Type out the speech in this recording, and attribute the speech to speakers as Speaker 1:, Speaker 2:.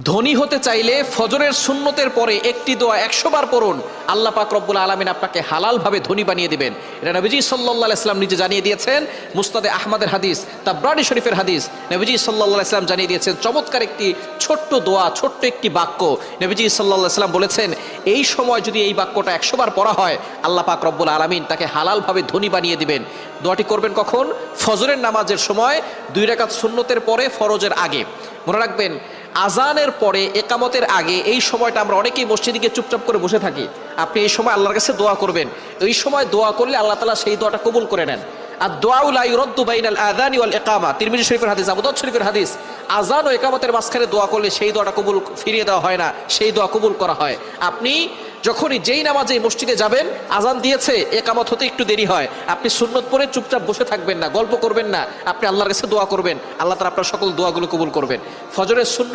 Speaker 1: ধনী হতে চাইলে ফজরের সুন্নতের পরে একটি দোয়া 100 বার পড়ুন, আল্লাহ পাক রব্বুল আলামিন আপনাকে হালালভাবে ধনী বানিয়ে দিবেন। এটা নবীজি সাল্লাল্লাহু আলাইহি ওয়াসাল্লাম নিজে জানিয়ে দিয়েছেন। মুসনাদে আহমদের হাদিস, তাবরানী শরীফের হাদিস। নবীজি সাল্লাল্লাহু আলাইহি ওয়াসাল্লাম জানিয়ে দিয়েছেন চমৎকার একটি ছোট্ট দোয়া, ছোট্ট একটি বাক্য। নবীজি সাল্লাল্লাহু আলাইহি ওয়াসাল্লাম বলেছেন, এই সময় যদি এই বাক্যটা 100 বার পড়া হয়, আল্লাহ পাক রব্বুল আলামিন তাকে হালালভাবে ধনী বানিয়ে দিবেন। দোয়াটি করবেন কখন? ফজরের নামাজের সময়, 2 রাকাত সুন্নতের পরে, ফরজের আগে। মনে রাখবেন, আজানের পরে, একামতের আগে এই সময়টা আমরা অনেকেই মসজিদে গিয়ে চুপচাপ করে বসে থাকি। আপনি এই সময় আল্লাহর কাছে দোয়া করবেন। এই সময় দোয়া করলে আল্লাহ তাআলা সেই দোয়াটা কবুল করে নেন। আর দোয়া লা ইউরাদ্দু বাইনাল আযানি ওয়াল ইকামা, তিরমিজি শরীফের হাদিস, আবু দাউদ শরীফের হাদিস। আজান ও একামতের মাঝখানে দোয়া করলে সেই দোয়াটা কবুল ফিরিয়ে দেওয়া হয় না, সেই দোয়া কবুল করা হয়। আপনি যখনই যেই নামাজে মসজিদে যাবেন, আজান দিয়েছে, একামত হতে একটু দেরি হয়, আপনি সুন্নত পড়ে চুপচাপ বসে থাকবেন না, গল্প করবেন না, আপনি আল্লাহর কাছে দোয়া করবেন। আল্লাহ তাআলা আপনার সকল দোয়াগুলো কবুল করবেন। ফজরের সুন্নত